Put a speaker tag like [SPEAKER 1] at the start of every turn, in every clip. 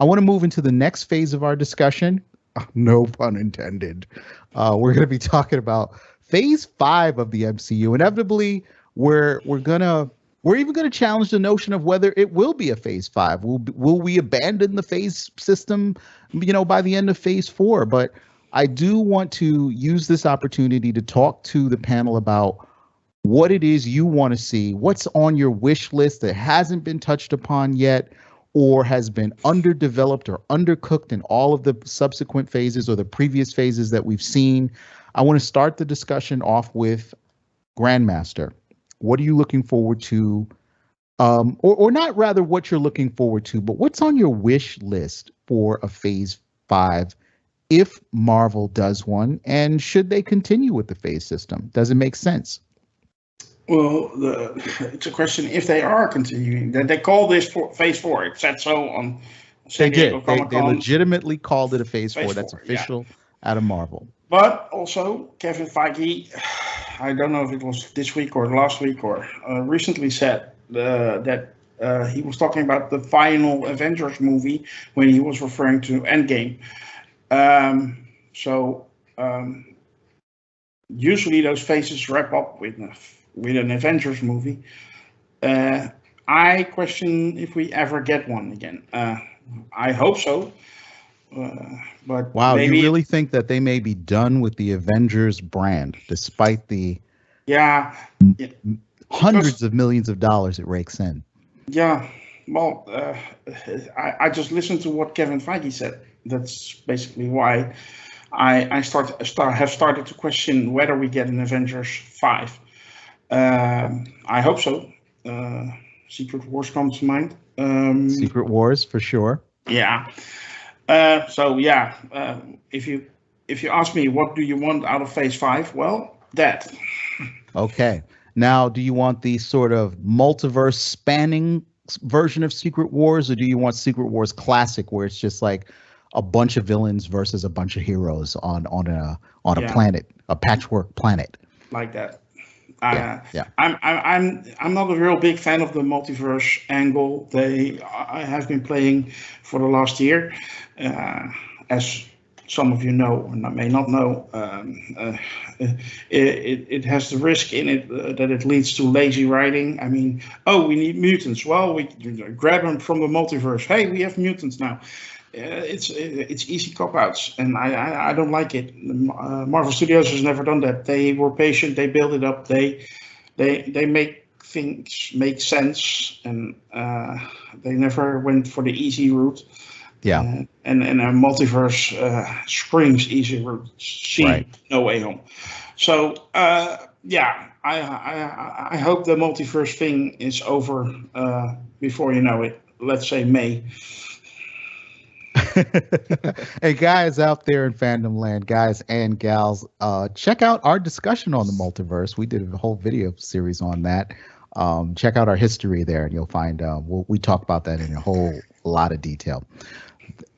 [SPEAKER 1] I want to move into the next phase of our discussion. No pun intended. We're going to be talking about phase 5 of the MCU. Inevitably, we're even going to challenge the notion of whether it will be a phase 5. Will we abandon the phase system, by the end of phase 4? But I do want to use this opportunity to talk to the panel about what it is you want to see, what's on your wish list that hasn't been touched upon yet, or has been underdeveloped or undercooked in all of the subsequent phases or the previous phases that we've seen. I want to start the discussion off with Grandmaster. What are you looking forward to? Or not rather what you're looking forward to, but what's on your wish list for a phase 5 if Marvel does one? And should they continue with the phase system? Does it make sense?
[SPEAKER 2] Well, it's a question if they are continuing. They call this phase 4. It said so on San Diego Comic-Con.
[SPEAKER 1] They legitimately called it a phase 4. That's official out of Marvel.
[SPEAKER 2] But also, Kevin Feige, I don't know if it was this week or last week or recently said that he was talking about the final Avengers movie when he was referring to Endgame. Usually those phases wrap up with an Avengers movie. I question if we ever get one again. I hope so. But
[SPEAKER 1] wow, you really think that they may be done with the Avengers brand, despite the hundreds of millions of dollars it rakes in?
[SPEAKER 2] Yeah, well, I just listened to what Kevin Feige said. That's basically why I have started to question whether we get an Avengers 5. I hope so. Secret Wars comes to mind.
[SPEAKER 1] Secret Wars, for sure.
[SPEAKER 2] Yeah. If you ask me what do you want out of phase 5, well, that.
[SPEAKER 1] Okay. Now, do you want the sort of multiverse spanning version of Secret Wars, or do you want Secret Wars Classic, where it's just like a bunch of villains versus a bunch of heroes on a planet, a patchwork planet?
[SPEAKER 2] Like that. I'm not a real big fan of the multiverse angle I have been playing for the last year. As some of you know, or may not know, it has the risk in it that it leads to lazy writing. I mean, we need mutants. Well, we grab them from the multiverse. Hey, we have mutants now. It's easy cop-outs, and I don't like it. Marvel Studios has never done that. They were patient. They built it up. They make things make sense, and they never went for the easy route.
[SPEAKER 1] Yeah.
[SPEAKER 2] And a multiverse screams easy route. No Way Home. So I hope the multiverse thing is over before you know it. Let's say May.
[SPEAKER 1] Hey, guys out there in fandom land, guys and gals, check out our discussion on the multiverse. We did a whole video series on that. Check out our history there, and you'll find we talk about that in a whole lot of detail.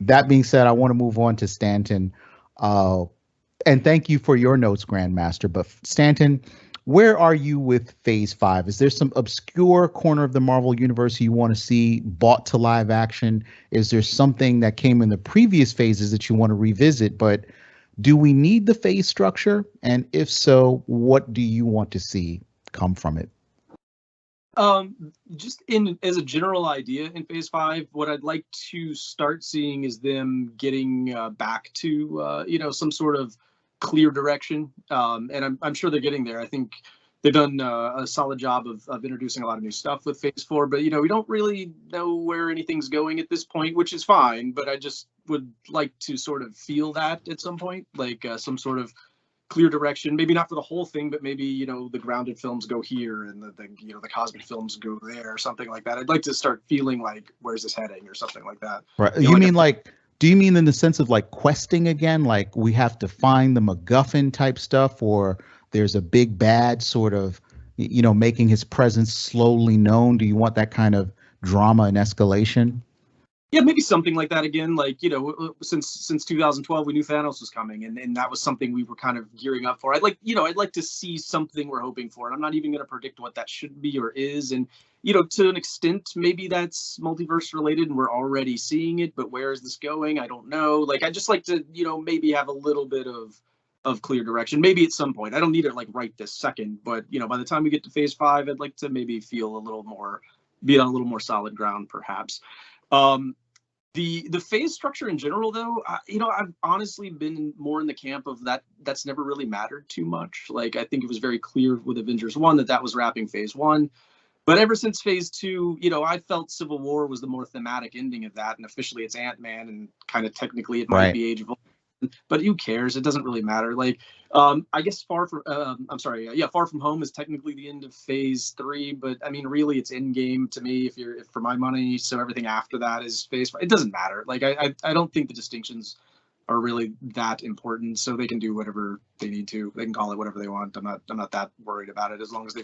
[SPEAKER 1] That being said, I want to move on to Stanton. And thank you for your notes, Grandmaster. But Stanton, where are you with phase 5? Is there some obscure corner of the Marvel universe you want to see brought to live action? Is there something that came in the previous phases that you want to revisit? But do we need the phase structure? And if so, what do you want to see come from it?
[SPEAKER 3] Just as a general idea in phase 5, what I'd like to start seeing is them getting back to some sort of clear direction, and I'm sure they're getting there. I think they've done a solid job of introducing a lot of new stuff with phase 4, but we don't really know where anything's going at this point, which is fine. But I just would like to sort of feel that at some point, like some sort of clear direction. Maybe not for the whole thing, but maybe the grounded films go here and the cosmic films go there, or something like that. I'd like to start feeling like, where's this heading, or something like that.
[SPEAKER 1] Right. You mean like? Do you mean in the sense of like questing again, like we have to find the MacGuffin type stuff, or there's a big bad sort of, making his presence slowly known? Do you want that kind of drama and escalation?
[SPEAKER 3] Yeah, maybe something like that again. Like, you know, since 2012, we knew Thanos was coming, and that was something we were kind of gearing up for. I'd like to see something we're hoping for, and I'm not even going to predict what that should be or is. And you know, to an extent, maybe that's multiverse related, and we're already seeing it. But where is this going? I don't know. Like, I just like to, you know, maybe have a little bit of clear direction. Maybe at some point. I don't need it like right this second, but you know, by the time we get to Phase 5, I'd like to maybe feel a little more, be on a little more solid ground, perhaps. The phase structure in general, though, you know, I've honestly been more in the camp of that. That's never really mattered too much. Like, I think it was very clear with Avengers 1 that was wrapping Phase 1. But ever since Phase 2, you know, I felt Civil War was the more thematic ending of that. And officially it's Ant-Man, and kind of technically it might be Age of Ultron. But who cares? It doesn't really matter. Like, I guess Far From Home is technically the end of Phase 3, but I mean, really, it's Endgame to me. If for my money, so everything after that is Phase 5. It doesn't matter. Like, I don't think the distinctions are really that important. So they can do whatever they need to. They can call it whatever they want. I'm not that worried about it. As long as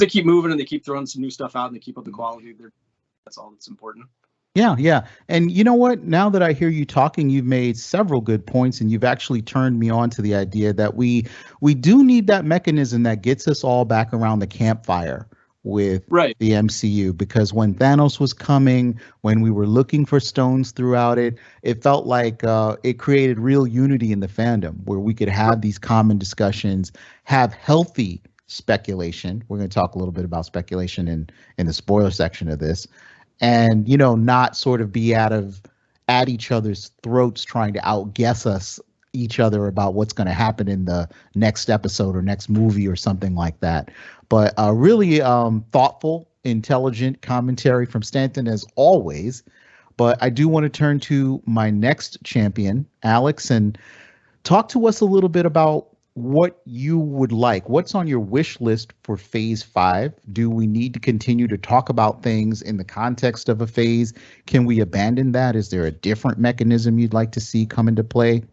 [SPEAKER 3] they keep moving and they keep throwing some new stuff out and they keep up the quality, that's all that's important.
[SPEAKER 1] Yeah, yeah. And you know what? Now that I hear you talking, you've made several good points, and you've actually turned me on to the idea that we do need that mechanism that gets us all back around the campfire with the MCU. Because when Thanos was coming, when we were looking for stones throughout it, it felt like it created real unity in the fandom where we could have these common discussions, have healthy speculation. We're going to talk a little bit about speculation in the spoiler section of this. And, you know, not sort of be at each other's throats trying to outguess us each other about what's going to happen in the next episode or next movie or something like that. But really thoughtful, intelligent commentary from Stanton as always. But I do want to turn to my next champion, Alex, and talk to us a little bit about what you would like. What's on your wish list for Phase 5? Do we need to continue to talk about things in the context of a phase? Can we abandon that? Is there a different mechanism you'd like to see come into play?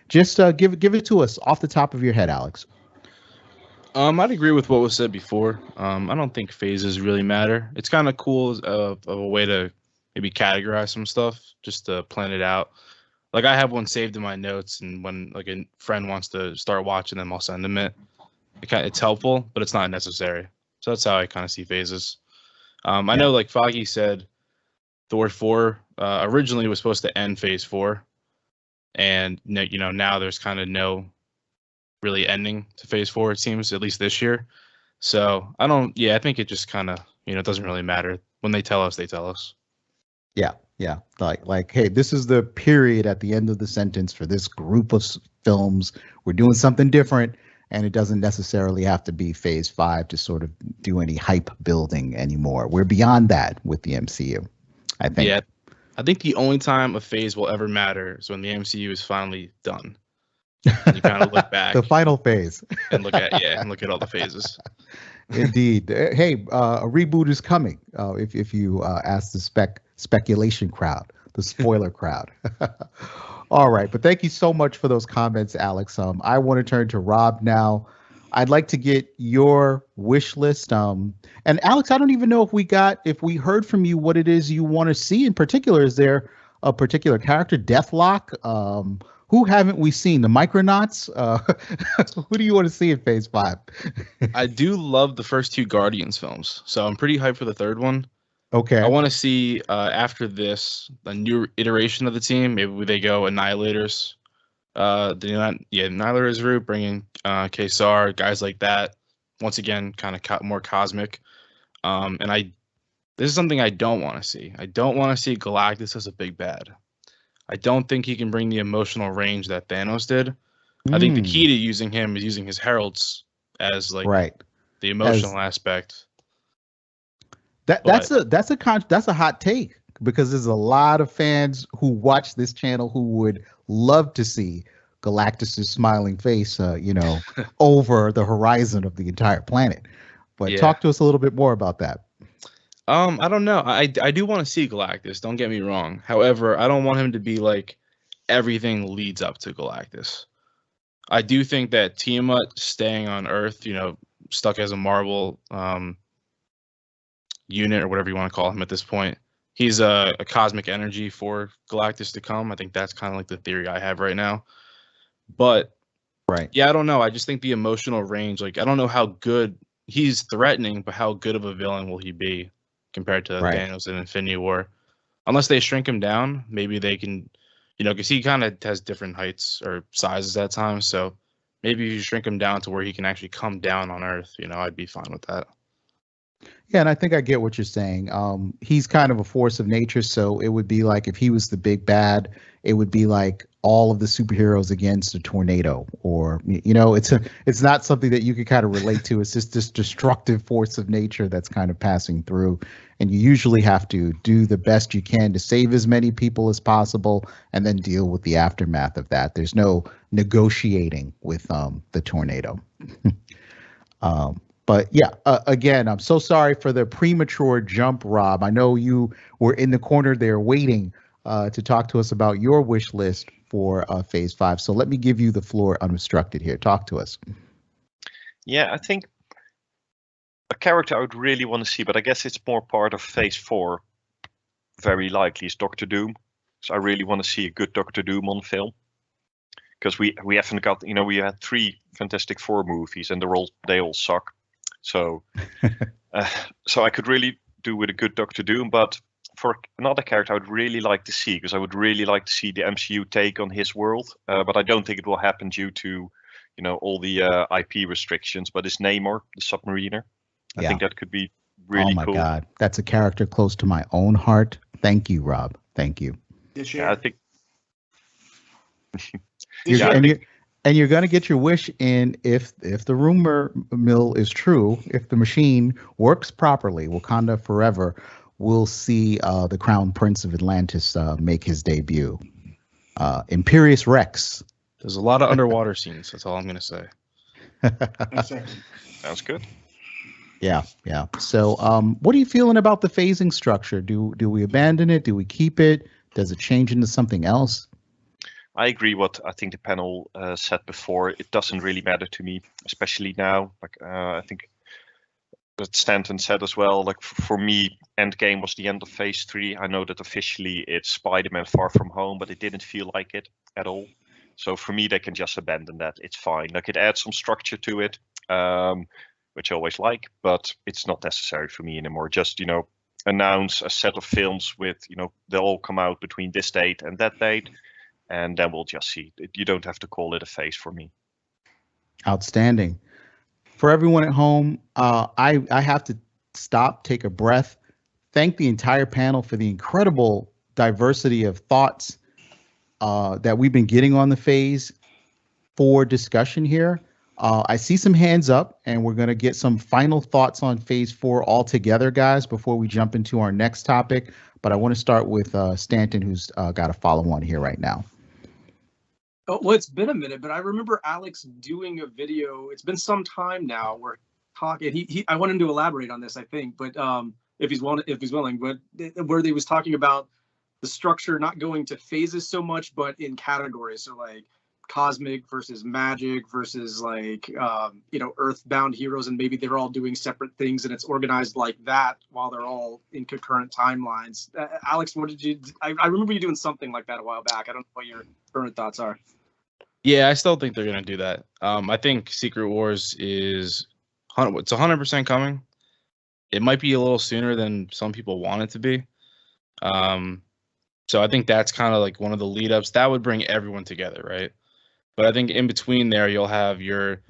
[SPEAKER 1] Just give it to us off the top of your head, Alex.
[SPEAKER 4] I'd agree with what was said before. I don't think phases really matter. It's kind of cool of a way to maybe categorize some stuff, just to plan it out. Like, I have one saved in my notes, and when like a friend wants to start watching them, I'll send them it. It's helpful, but it's not necessary. So that's how I kind of see phases. I know, like Foggy said, Thor 4 originally was supposed to end Phase 4, and you know, now there's kind of no really ending to Phase 4. It seems, at least this year. So I think it just kind of, you know, it doesn't really matter. When they tell us, they tell us.
[SPEAKER 1] Yeah. Yeah, like, hey, this is the period at the end of the sentence for this group of films. We're doing something different, and it doesn't necessarily have to be Phase 5 to sort of do any hype building anymore. We're beyond that with the MCU, I think.
[SPEAKER 4] Yeah, I think the only time a phase will ever matter is when the MCU is finally done. And you kind of look back.
[SPEAKER 1] The final phase.
[SPEAKER 4] And look at all the phases.
[SPEAKER 1] Indeed. Hey, a reboot is coming. If you ask the speculation crowd, the spoiler crowd. All right, but thank you so much for those comments, Alex. I want to turn to Rob now. I'd like to get your wish list. And Alex, I don't even know if we heard from you what it is you want to see in particular. Is there a particular character, Deathlock? Who haven't we seen? The Micronauts? Who do you want to see in Phase 5?
[SPEAKER 4] I do love the first two Guardians films, so I'm pretty hyped for the third one.
[SPEAKER 1] Okay.
[SPEAKER 4] I want to see after this a new iteration of the team. Maybe they go Annihilators. Annihilators route, bringing Kesar, guys like that. Once again, kind of more cosmic. This is something I don't want to see. I don't want to see Galactus as a big bad. I don't think he can bring the emotional range that Thanos did. I think the key to using him is using his heralds as the emotional aspect.
[SPEAKER 1] That's a hot take, because there's a lot of fans who watch this channel who would love to see Galactus's smiling face, over the horizon of the entire planet. But talk to us a little bit more about that.
[SPEAKER 4] I don't know. I do want to see Galactus. Don't get me wrong. However, I don't want him to be like everything leads up to Galactus. I do think that Tiamat staying on Earth, stuck as a Marvel unit or whatever you want to call him at this point, he's a cosmic energy for Galactus to come. I think that's kind of like the theory I have right now. But
[SPEAKER 1] Right.
[SPEAKER 4] yeah, I don't know. I just think the emotional range, like I don't know how good he's threatening, but how good of a villain will he be compared to
[SPEAKER 1] Right.
[SPEAKER 4] Thanos in Infinity War? Unless they shrink him down, maybe they can, because he kind of has different heights or sizes at times. So maybe if you shrink him down to where he can actually come down on Earth, I'd be fine with that.
[SPEAKER 1] Yeah, and I think I get what you're saying. He's kind of a force of nature, so it would be like if he was the big bad, it would be like all of the superheroes against a tornado, or it's not something that you can kind of relate to. It's just this destructive force of nature that's kind of passing through, and you usually have to do the best you can to save as many people as possible, and then deal with the aftermath of that. There's no negotiating with the tornado. But yeah, again, I'm so sorry for the premature jump, Rob. I know you were in the corner there waiting to talk to us about your wish list for Phase 5. So let me give you the floor unobstructed here. Talk to us.
[SPEAKER 5] Yeah, I think a character I would really want to see, but I guess it's more part of Phase 4, very likely, is Doctor Doom. So I really want to see a good Doctor Doom on film. Because we haven't got, we had 3 Fantastic Four movies and they all suck. So so I could really do with a good Doctor Doom, but for another character I would really like to see, because I would really like to see the MCU take on his world, but I don't think it will happen due to all the IP restrictions, but it's Namor, the Submariner. I think that could be really cool. Oh my
[SPEAKER 1] God, that's a character close to my own heart. Thank you, Rob. Thank you.
[SPEAKER 5] Yeah, I think
[SPEAKER 1] And you're going to get your wish in if the rumor mill is true. If the machine works properly, Wakanda Forever will see the Crown Prince of Atlantis make his debut. Imperious Rex.
[SPEAKER 4] There's a lot of underwater scenes. That's all I'm going to say.
[SPEAKER 2] Exactly.
[SPEAKER 5] Sounds good.
[SPEAKER 1] Yeah. So what are you feeling about the phasing structure? Do we abandon it? Do we keep it? Does it change into something else?
[SPEAKER 5] I agree what I think the panel said before. It doesn't really matter to me, especially now. Like I think that Stanton said as well. Like for me, Endgame was the end of Phase 3. I know that officially it's Spider-Man Far From Home, but it didn't feel like it at all. So for me, they can just abandon that. It's fine. Like it adds some structure to it, which I always like, but it's not necessary for me anymore. Just announce a set of films with they'll all come out between this date and that date. And then we'll just see. You don't have to call it a phase for me.
[SPEAKER 1] Outstanding. For everyone at home, I have to stop, take a breath, thank the entire panel for the incredible diversity of thoughts that we've been getting on the Phase 4 discussion here. I see some hands up, and we're going to get some final thoughts on Phase 4 all together, guys, before we jump into our next topic. But I want to start with Stanton, who's got a follow-on here right now.
[SPEAKER 3] Oh, well, it's been a minute, but I remember Alex doing a video. It's been some time now where talking. I want him to elaborate on this, I think, but if he's willing, but where he was talking about the structure not going to phases so much, but in categories. So like cosmic versus magic versus like earthbound heroes, and maybe they're all doing separate things, and it's organized like that while they're all in concurrent timelines. Alex, what did you? I remember you doing something like that a while back. I don't know what your current thoughts are.
[SPEAKER 4] Yeah, I still think they're gonna do that. I think Secret Wars it's 100% coming. It might be a little sooner than some people want it to be. So I think that's kind of like one of the lead ups that would bring everyone together, right? But I think in between there, you'll have your,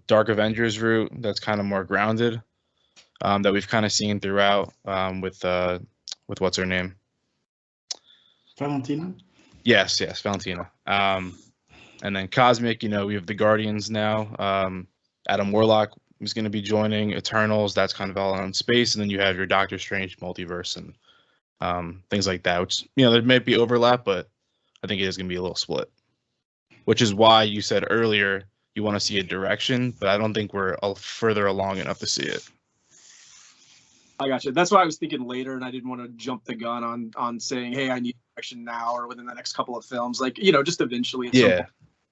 [SPEAKER 4] Dark Avengers route that's kind of more grounded, that we've kind of seen throughout with what's her name?
[SPEAKER 2] Valentina?
[SPEAKER 4] Yes, Valentina. And then Cosmic, we have the Guardians now. Adam Warlock is going to be joining Eternals. That's kind of all on space. And then you have your Doctor Strange multiverse and things like that, which, there might be overlap, but I think it is going to be a little split. Which is why you said earlier you want to see a direction, but I don't think we're further along enough to see it.
[SPEAKER 3] I got you. That's why I was thinking later, and I didn't want to jump the gun on saying, hey, I need direction now or within the next couple of films. Like, just eventually. Yeah.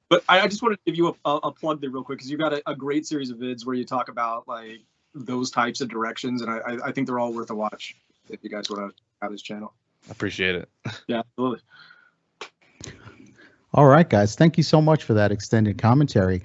[SPEAKER 3] But I just wanted to give you a plug there real quick, because you've got a great series of vids where you talk about like those types of directions, and I think they're all worth a watch if you guys want to out his channel.
[SPEAKER 4] Appreciate it.
[SPEAKER 3] Yeah, absolutely.
[SPEAKER 1] All right, guys. Thank you so much for that extended commentary.